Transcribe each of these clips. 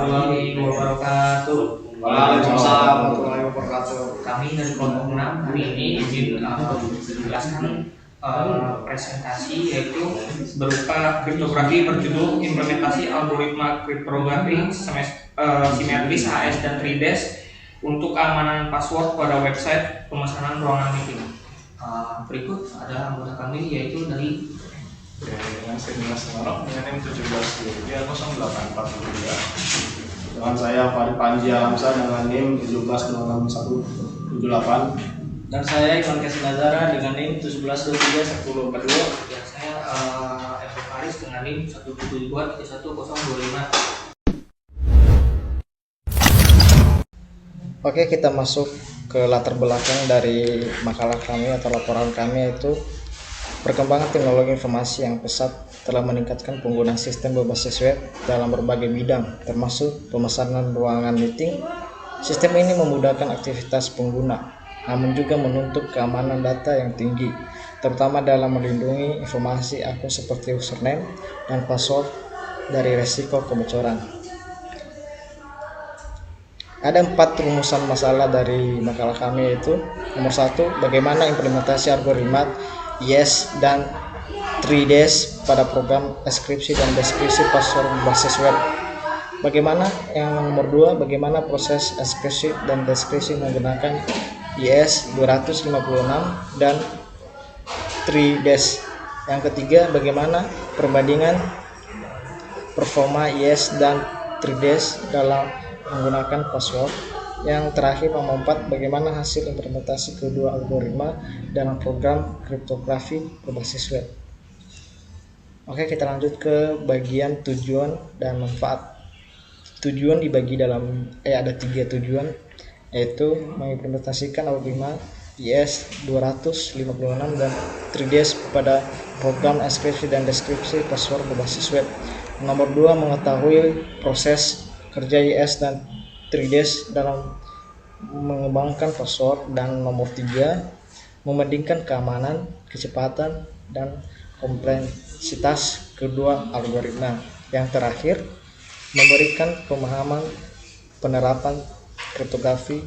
warahmatullahi wabarakatuh. Waalaikumsalam warahmatullahi wabarakatuh. Kami dari kelompok 6 hari ini izin menjelaskan presentasi yaitu berupa kriptografi berjudul implementasi algoritma kriptografi simetris HS dan 3DS untuk keamanan password pada website pemesanan ruangan meeting. Berikut ada anggota kami yaitu dari Dengan saya Dimas Semarang dengan NIM 17230842. Dengan saya Farid Panji Alamsa dengan NIM 1706178. Dan saya Ivan Kasih Nazara dengan NIM 17231042. dan saya Evo Faris dengan NIM 1723125. Oke, kita masuk ke latar belakang dari makalah kami atau laporan kami, yaitu perkembangan teknologi informasi yang pesat telah meningkatkan penggunaan sistem berbasis web dalam berbagai bidang, termasuk pemesanan ruangan meeting. Sistem ini memudahkan aktivitas pengguna, namun juga menuntut keamanan data yang tinggi, terutama dalam melindungi informasi akun seperti username dan password dari resiko kebocoran. Ada 4 rumusan masalah dari makalah kami, yaitu nomor 1, bagaimana implementasi algoritma IS dan 3DS pada program enkripsi dan deskripsi password berbasis web. Bagaimana yang nomor 2, bagaimana proses enkripsi dan deskripsi menggunakan IS 256 dan 3DS. Yang ketiga, bagaimana perbandingan performa IS dan 3DS dalam menggunakan password. Yang terakhir, nomor 4, bagaimana hasil implementasi kedua algoritma dalam program kriptografi berbasis web. Oke, kita lanjut ke bagian tujuan dan manfaat. Tujuan dibagi dalam ada 3 tujuan, yaitu mengimplementasikan algoritma IS 256 dan 3DS pada program enkripsi dan deskripsi password berbasis web. Nomor 2, mengetahui proses kerja IS dan 3DS dalam mengembangkan password. Dan nomor 3, membandingkan keamanan, kecepatan, dan kompleksitas kedua algoritma. Yang terakhir, memberikan pemahaman penerapan kriptografi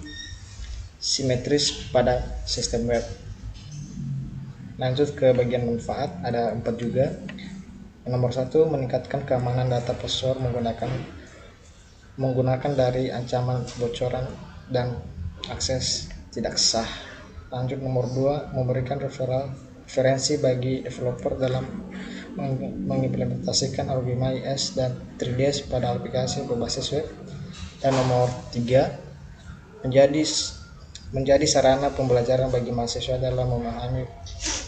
simetris pada sistem web. Lanjut ke bagian manfaat, ada 4 juga. Nomor 1, meningkatkan keamanan data password menggunakan dari ancaman kebocoran dan akses tidak sah. Lanjut nomor 2, memberikan referensi bagi developer dalam mengimplementasikan algoritma IS dan 3DS pada aplikasi berbasis web. Dan nomor 3, menjadi sarana pembelajaran bagi mahasiswa dalam memahami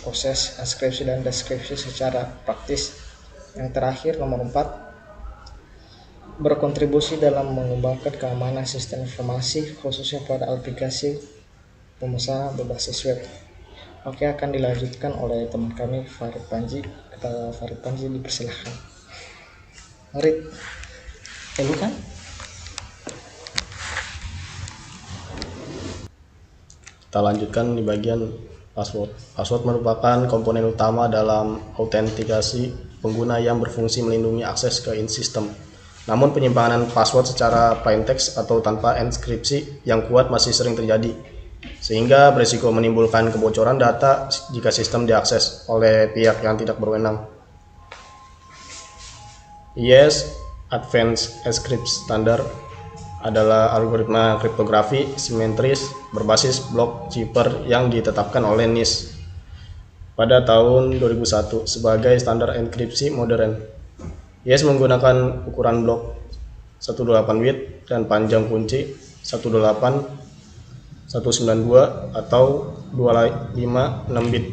proses enkripsi dan deskripsi secara praktis. Yang terakhir, nomor 4, berkontribusi dalam mengembangkan keamanan sistem informasi khususnya pada aplikasi pemesanan berbasis web. Oke, akan dilanjutkan oleh teman kami Farid Panji. Kata Farid Panji, dipersilahkan. Farid, kan? Kita lanjutkan di bagian password. Password merupakan komponen utama dalam autentikasi pengguna yang berfungsi melindungi akses ke in-system. Namun penyimpanan password secara plain text atau tanpa enkripsi yang kuat masih sering terjadi, sehingga berisiko menimbulkan kebocoran data jika sistem diakses oleh pihak yang tidak berwenang. IS Advanced Encryption Standard adalah algoritma kriptografi simetris berbasis blok cipher yang ditetapkan oleh NIST pada tahun 2001 sebagai standar enkripsi modern. IS menggunakan ukuran blok 18 bit dan panjang kunci 18, 192 atau 256 bit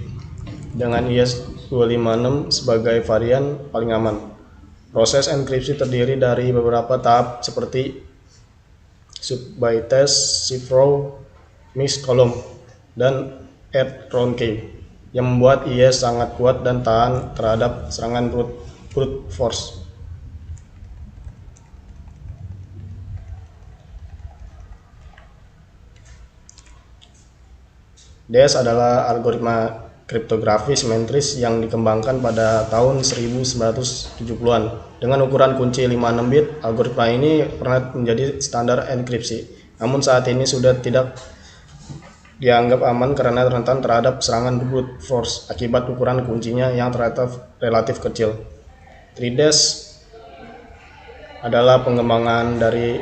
dengan IS 256 sebagai varian paling aman. Proses enkripsi terdiri dari beberapa tahap seperti subbytest, cipher, mix column, dan add round key yang membuat IS sangat kuat dan tahan terhadap serangan brute force. DS adalah algoritma kriptografi simetris yang dikembangkan pada tahun 1970-an. Dengan ukuran kunci 56 bit, algoritma ini pernah menjadi standar enkripsi. Namun saat ini sudah tidak dianggap aman karena rentan terhadap serangan brute force akibat ukuran kuncinya yang relatif kecil. 3DES adalah pengembangan dari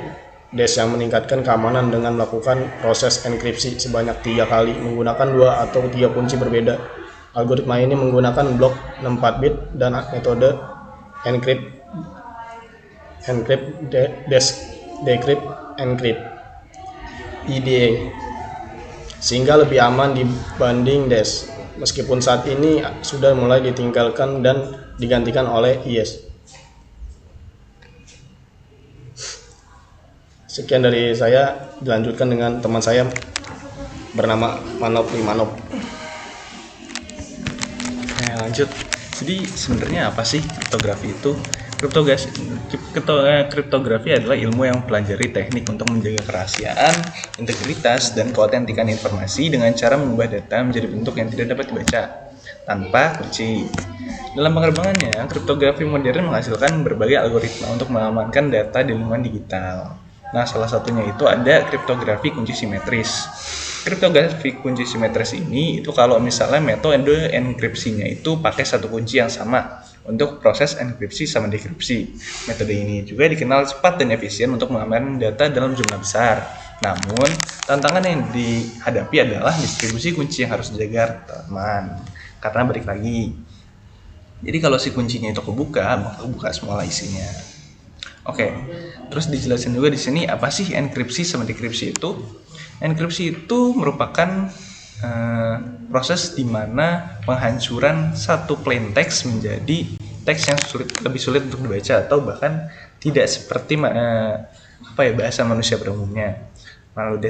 DES yang meningkatkan keamanan dengan melakukan proses enkripsi sebanyak 3 kali menggunakan 2 atau 3 kunci berbeda. Algoritma ini menggunakan blok 64 bit dan metode decrypt encrypt EDA sehingga lebih aman dibanding DES. Meskipun saat ini sudah mulai ditinggalkan dan digantikan oleh IS. Sekian dari saya, dilanjutkan dengan teman saya bernama Manop Limanop. Nah, lanjut. Jadi sebenarnya apa sih kriptografi itu? Kriptografi adalah ilmu yang mempelajari teknik untuk menjaga kerahasiaan, integritas, dan keautentikan informasi dengan cara mengubah data menjadi bentuk yang tidak dapat dibaca tanpa kunci. Dalam pengembangannya, kriptografi modern menghasilkan berbagai algoritma untuk mengamankan data di lingkungan digital. Nah, salah satunya itu ada kriptografi kunci simetris. Kriptografi kunci simetris ini itu kalau misalnya metode enkripsinya itu pakai satu kunci yang sama untuk proses enkripsi sama dekripsi. Metode ini juga dikenal cepat dan efisien untuk mengamankan data dalam jumlah besar. Namun, tantangan yang dihadapi adalah distribusi kunci yang harus dijaga, teman. Karena balik lagi. Jadi kalau si kuncinya itu kebuka, maka kebuka semua isinya. Oke, terus dijelasin juga di sini apa sih enkripsi sama dekripsi itu? Enkripsi itu merupakan proses di mana penghancuran satu plain text menjadi teks yang lebih sulit untuk dibaca atau bahkan tidak seperti bahasa manusia pada umumnya. Lalu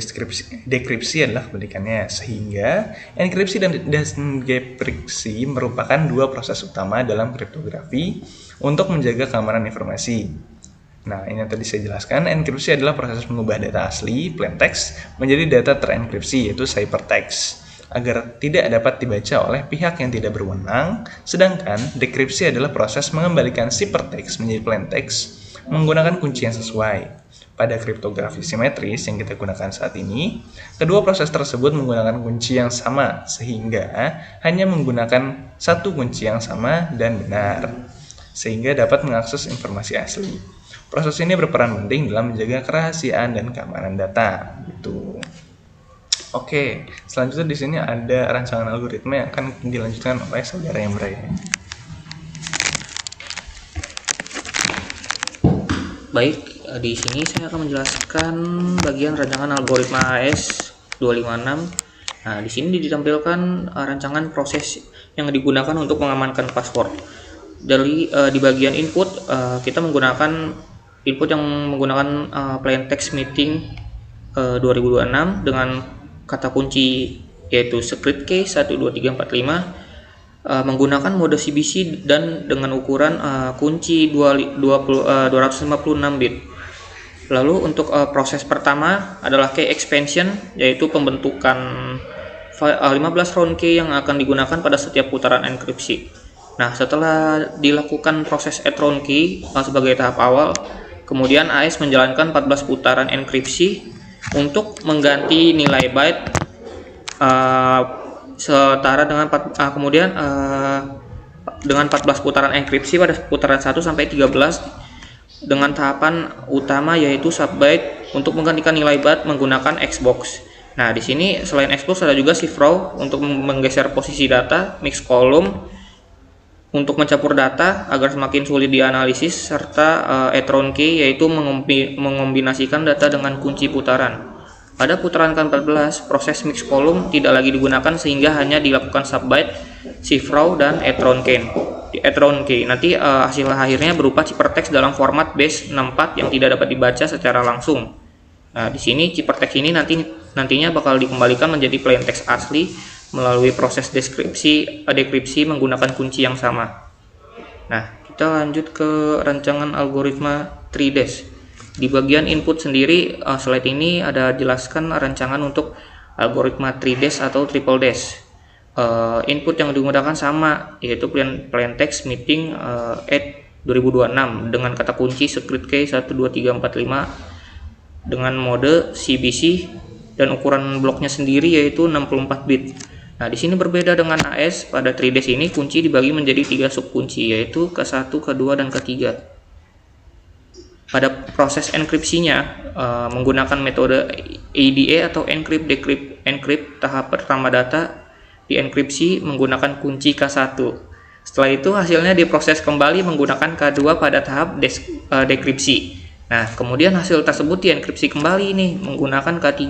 dekripsi adalah kebalikannya, sehingga enkripsi dan dekripsi merupakan dua proses utama dalam kriptografi untuk menjaga keamanan informasi. Nah, ini yang tadi saya jelaskan. Enkripsi adalah proses mengubah data asli, plain text, menjadi data terenkripsi, yaitu ciphertext, agar tidak dapat dibaca oleh pihak yang tidak berwenang. Sedangkan dekripsi adalah proses mengembalikan ciphertext menjadi plain text menggunakan kunci yang sesuai. Pada kriptografi simetris yang kita gunakan saat ini, kedua proses tersebut menggunakan kunci yang sama, sehingga hanya menggunakan satu kunci yang sama dan benar, sehingga dapat mengakses informasi asli. Proses ini berperan penting dalam menjaga kerahasiaan dan keamanan data. Gitu. Oke, selanjutnya di sini ada rancangan algoritma yang akan dilanjutkan oleh saudara yang beraya. Baik, di sini saya akan menjelaskan bagian rancangan algoritma AES256. Nah, di sini ditampilkan rancangan proses yang digunakan untuk mengamankan password. Di bagian input, kita menggunakan input yang menggunakan plain text meeting 2026 dengan kata kunci yaitu secret key 12345, menggunakan mode CBC dan dengan ukuran kunci 256 bit. Lalu untuk proses pertama adalah key expansion, yaitu pembentukan 15 round key yang akan digunakan pada setiap putaran enkripsi. Nah, setelah dilakukan proses add round key sebagai tahap awal, kemudian AES menjalankan 14 putaran enkripsi untuk mengganti nilai byte setara dengan dengan 14 putaran enkripsi pada putaran 1 sampai 13 dengan tahapan utama yaitu subbyte untuk menggantikan nilai byte menggunakan Xbox. Nah, di sini selain Xbox ada juga shift row untuk menggeser posisi data, mix column untuk mencampur data agar semakin sulit dianalisis, serta add-round key yaitu mengombinasikan data dengan kunci putaran. Pada putaran ke-14, proses mix column tidak lagi digunakan sehingga hanya dilakukan subbyte, shift row, dan add-round key. Nanti hasil akhirnya berupa ciphertext dalam format base 64 yang tidak dapat dibaca secara langsung. Nah, di sini ciphertext ini nantinya bakal dikembalikan menjadi plain text asli melalui proses dekripsi menggunakan kunci yang sama. Nah, kita lanjut ke rancangan algoritma 3DES. Di bagian input sendiri, slide ini ada jelaskan rancangan untuk algoritma 3DES atau triple DES. input yang digunakan sama, yaitu plain text meeting at 2026 dengan kata kunci script key 12345 dengan mode CBC dan ukuran bloknya sendiri yaitu 64 bit. Nah, di sini berbeda dengan AS. Pada 3DS ini kunci dibagi menjadi 3 subkunci, yaitu ke-1, ke-2, dan ke-3. Pada proses enkripsinya menggunakan metode ADA atau encrypt decrypt. Encrypt tahap pertama data dienkripsi menggunakan kunci K1. Setelah itu hasilnya diproses kembali menggunakan K2 pada tahap dekripsi. Nah, kemudian hasil tersebut dienkripsi kembali nih menggunakan K3.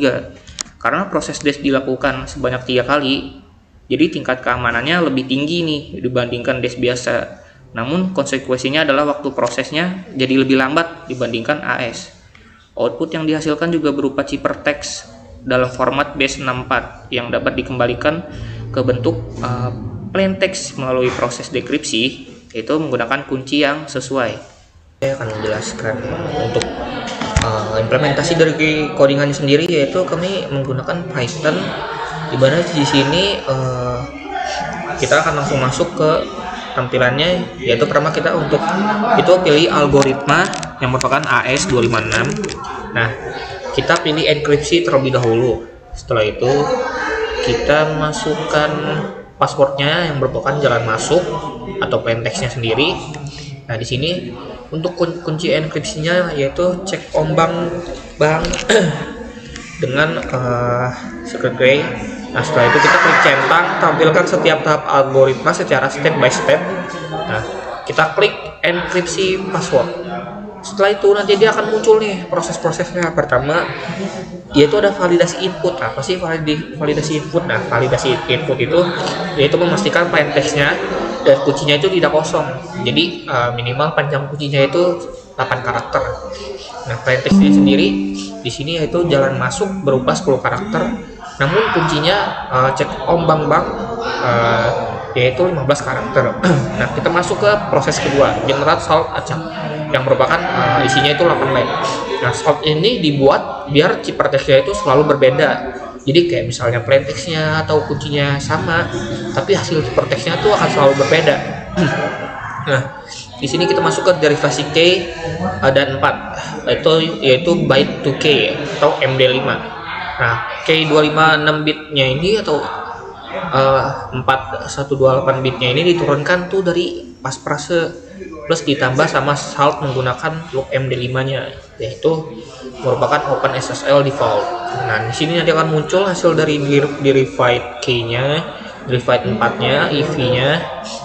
Karena proses DES dilakukan sebanyak 3 kali, jadi tingkat keamanannya lebih tinggi nih dibandingkan DES biasa. Namun konsekuensinya adalah waktu prosesnya jadi lebih lambat dibandingkan AS. Output yang dihasilkan juga berupa ciphertext dalam format base64 yang dapat dikembalikan ke bentuk plain text melalui proses dekripsi, yaitu menggunakan kunci yang sesuai. Saya akan menjelaskan untuk implementasi dari codingannya sendiri, yaitu kami menggunakan Python, di mana di sini kita akan langsung masuk ke tampilannya, yaitu pertama kita untuk itu pilih algoritma yang merupakan AS256. Nah, kita pilih enkripsi terlebih dahulu. Setelah itu kita masukkan passwordnya yang merupakan jalan masuk atau plain text-nya sendiri. Nah, di sini untuk kunci enkripsinya yaitu cek ombang bang dengan secret key. Nah, setelah itu kita klik centang, tampilkan setiap tahap algoritma secara step by step. Nah, kita klik enkripsi password. Setelah itu nanti dia akan muncul nih proses-prosesnya. Pertama yaitu ada validasi input. Apa sih validasi input? Nah, validasi input itu yaitu memastikan plain text-nya dan kuncinya itu tidak kosong. Jadi minimal panjang kuncinya itu 8 karakter. Nah, plain text-nya sendiri di sini yaitu jalan masuk berupa 10 karakter. Namun kuncinya cek ombang bang yaitu 15 karakter. Nah, kita masuk ke proses kedua, generate salt acak yang merupakan isinya itu 8 line. Nah, salt ini dibuat biar ciphertext-nya itu selalu berbeda. Jadi kayak misalnya plain text-nya atau kuncinya sama, tapi hasil ciphertext-nya tuh akan selalu berbeda. Nah, di sini kita masuk ke derivasi K dan 4, yaitu byte to K atau MD5. Nah, K256 bitnya ini atau 4128 bitnya ini diturunkan tuh dari pasprase plus ditambah sama salt menggunakan loop MD5-nya, yaitu merupakan OpenSSL default. Nah, di sini nanti akan muncul hasil dari derived key-nya, derived 4-nya, EV-nya.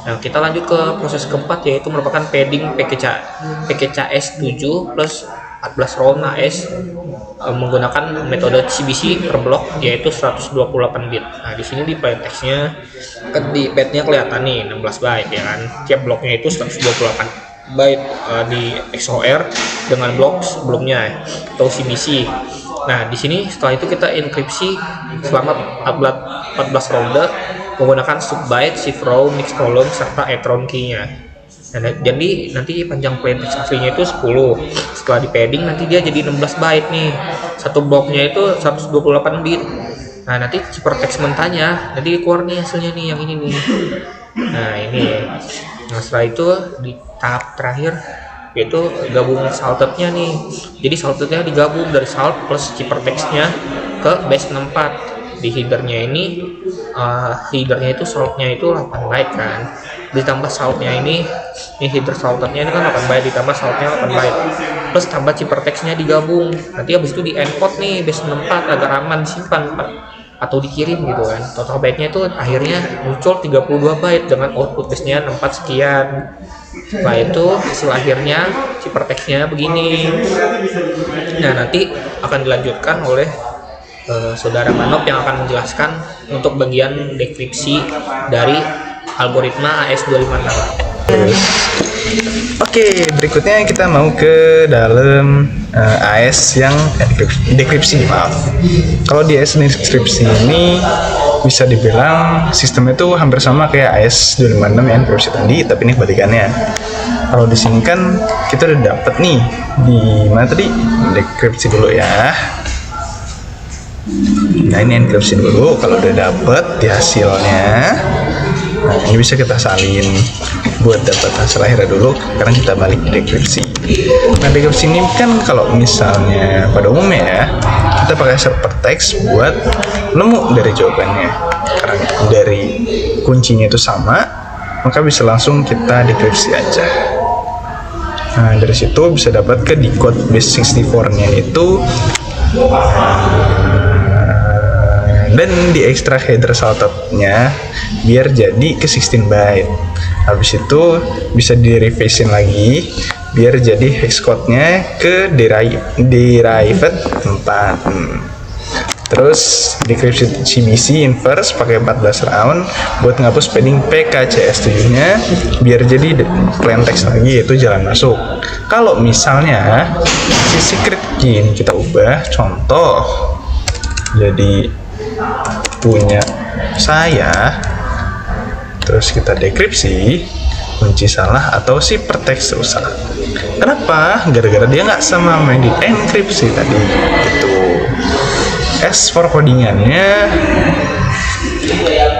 Nah, kita lanjut ke proses keempat, yaitu merupakan padding PKCS7 plus 14 ROM AS menggunakan metode CBC per blok, yaitu 128 bit. Nah, di sini di plain text-nya di pad-nya kelihatan nih 16 byte ya kan. Tiap bloknya itu 128 byte di XOR dengan blok sebelumnya atau CBC. Nah, di sini setelah itu kita enkripsi selama 14 ronde menggunakan subbyte, shift row, mix column serta etron key-nya. Nah, jadi nanti panjang plain text aslinya itu 10. Setelah di padding nanti dia jadi 16 byte nih. Satu bloknya itu 128 bit. Nah, nanti ciphertext mentahnya nanti keluar nih hasilnya nih yang ini nih. Nah, ini. Nah, setelah itu di tahap terakhir yaitu gabung salted-nya nih. Jadi salted-nya digabung dari salt plus ciphertext-nya ke base 64. Di header-nya ini header-nya itu salt-nya itu 8 byte kan. Ditambah salt-nya ini header salted-nya ini kan 8 byte ditambah salt-nya 8 byte. Plus tambah ciphertext-nya digabung. Nanti habis itu di encode nih base 64 agar aman disimpan atau dikirim gitu kan. Total byte-nya itu akhirnya muncul 32 byte dengan output base-nya 64 sekian. Setelah itu hasil akhirnya ciphertext-nya begini. Nah, nanti akan dilanjutkan oleh saudara Manop yang akan menjelaskan untuk bagian dekripsi dari algoritma AS256. Oke, berikutnya kita mau ke dalam AS yang dekripsi, maaf. Kalau di AS dekripsi ini bisa dibilang sistemnya itu hampir sama kayak AS256 yang dekripsi tadi, tapi ini kebalikannya. Kalau di sini kan kita udah dapet nih di mana tadi, dekripsi dulu ya. Nah, ini enkripsi dulu. Kalau udah dapet di hasilnya, nah ini bisa kita salin buat dapat hasil akhirnya dulu. Sekarang kita balik ke dekripsi. Nah, dekripsi ini kan kalau misalnya pada umumnya ya, kita pakai hypertext buat nemu dari jawabannya. Karena dari kuncinya itu sama, maka bisa langsung kita dekripsi aja. Nah, dari situ bisa dapat ke decode base 64-nya itu, dan diekstrak header saltednya biar jadi ke 16 byte. Habis itu bisa di-revision lagi biar jadi hex code-nya ke derived 4. Terus dekripsi CBC inverse pakai 14 round buat ngapus padding PKCS7-nya biar jadi plain text lagi, yaitu jalan masuk. Kalau misalnya si secret key ini kita ubah, contoh jadi punya saya, terus kita dekripsi, kunci salah atau ciphertext rusak. Kenapa? Gara-gara dia nggak sama main di enkripsi tadi gitu. As for codingannya,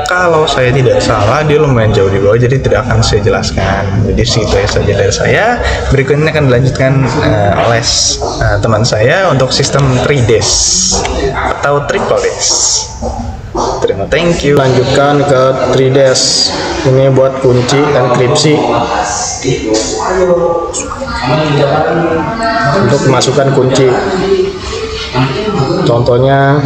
kalau saya tidak salah dia lumayan jauh di bawah, jadi tidak akan saya jelaskan. Jadi segitu saja dari saya. Berikutnya akan dilanjutkan oleh teman saya untuk sistem 3DS atau triple DS. Thank you. Lanjutkan ke 3DS. Ini buat kunci enkripsi. Untuk memasukkan kunci. Contohnya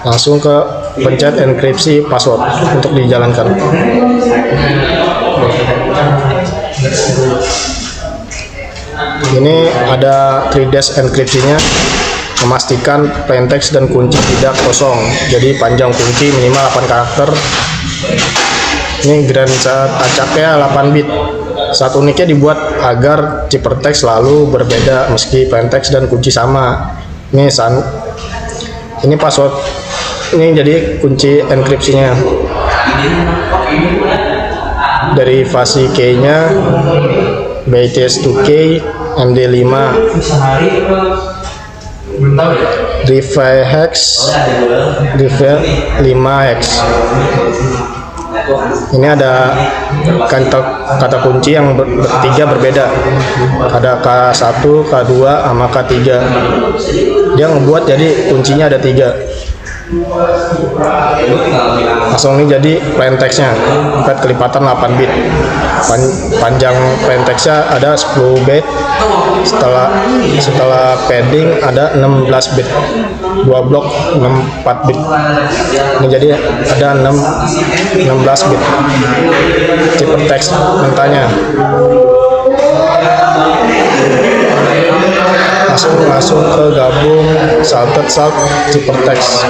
langsung ke pencet enkripsi password untuk dijalankan. Ini ada 3DS enkripsinya, memastikan plaintext dan kunci tidak kosong. Jadi panjang kunci minimal 8 karakter. Ini grandsa acaknya 8 bit. Saat uniknya dibuat agar ciphertext selalu berbeda meski plaintext dan kunci sama. Ini password. Ini jadi kunci enkripsinya. Derivasi key-nya BTS2K MD5. Drive hex 5hex. Ini ada kata kunci yang bertiga berbeda. Ada K1, K2, sama K3. Dia ngebuat jadi kuncinya ada 3. Langsung ini jadi plain text-nya, kelipatan 8 bit. Panjang plain text-nya ada 10 bit. Setelah padding ada 16 bit. 2 blok 4 bit. Ini jadi ada 16 bit. Ciphertext mentahnya. Langsung ke gabung salted ciphertext.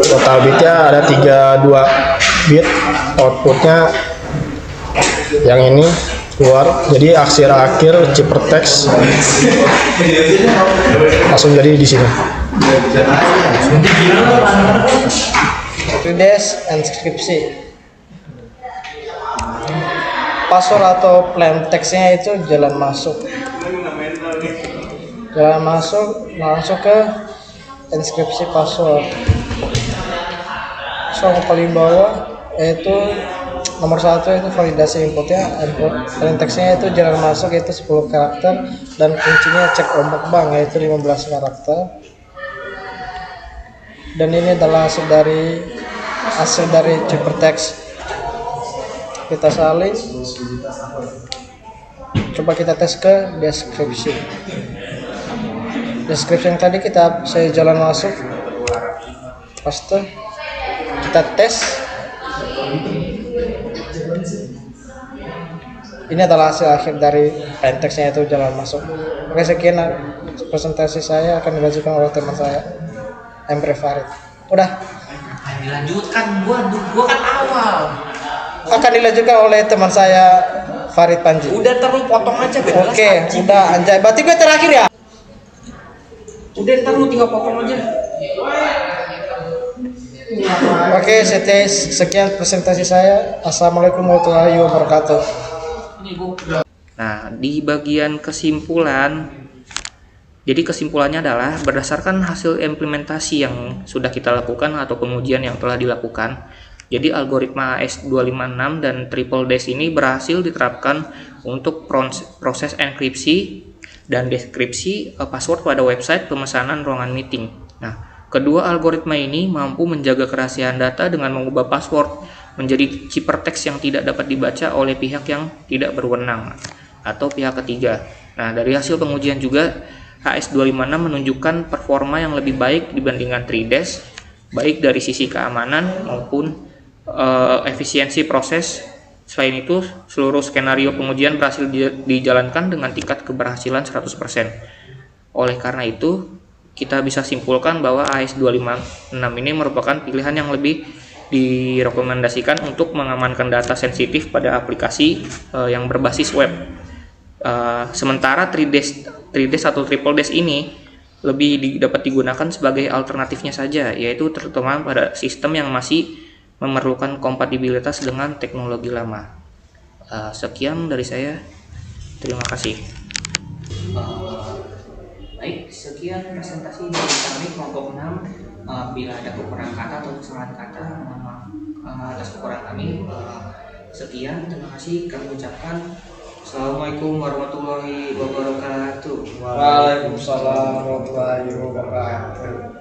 Total bitnya ada 32 bit. Outputnya yang ini keluar, jadi akhir ciphertext langsung jadi di sini. 3DS enkripsi. Password atau plain text-nya itu jalan masuk langsung ke inskripsi password. Paling bawah yaitu nomor 1 itu validasi inputnya, plain text-nya itu jalan masuk yaitu 10 karakter, dan kuncinya cek ombak bank yaitu 15 karakter. Dan ini adalah hasil dari ciphertext. Kita salin, coba kita tes ke deskripsi yang tadi saya jalan masuk, paste, kita tes. Ini adalah hasil akhir dari plain text-nya itu jalan masuk. Oke, sekian presentasi saya, akan dilanjutkan oleh teman saya Emre Farid. Udah Dilanjutkan, gua kan awal. akan dilanjutkan oleh teman saya Farid Panji. Udah terus potong aja. Oke, udah anjay. Berarti gue terakhir ya? Udah ntar lu tinggal potong aja. Oke, sekian presentasi saya. Assalamualaikum warahmatullahi wabarakatuh. Nah, di bagian kesimpulan, jadi kesimpulannya adalah berdasarkan hasil implementasi yang sudah kita lakukan atau pengujian yang telah dilakukan, jadi algoritma AES256 dan Triple Dash ini berhasil diterapkan untuk proses enkripsi dan deskripsi password pada website pemesanan ruangan meeting. Nah, kedua algoritma ini mampu menjaga kerahasiaan data dengan mengubah password menjadi ciphertext yang tidak dapat dibaca oleh pihak yang tidak berwenang atau pihak ketiga. Nah, dari hasil pengujian juga AES256 menunjukkan performa yang lebih baik dibandingkan 3Dash, baik dari sisi keamanan maupun efisiensi proses. Selain itu, seluruh skenario pengujian berhasil dijalankan dengan tingkat keberhasilan 100%. Oleh karena itu, kita bisa simpulkan bahwa AES256 ini merupakan pilihan yang lebih direkomendasikan untuk mengamankan data sensitif pada aplikasi yang berbasis web. Sementara 3Dash atau Triple Dash ini lebih dapat digunakan sebagai alternatifnya saja, yaitu terutama pada sistem yang masih memerlukan kompatibilitas dengan teknologi lama. Sekian dari saya, terima kasih. Baik, sekian presentasi dari kami kelompok 6. Bila ada kekurangan kata atau kesalahan kata, mohon maaf atas kekurangan kami. Sekian, terima kasih kami ucapkan. Assalamualaikum warahmatullahi wabarakatuh. Waalaikumsalam warahmatullahi wabarakatuh.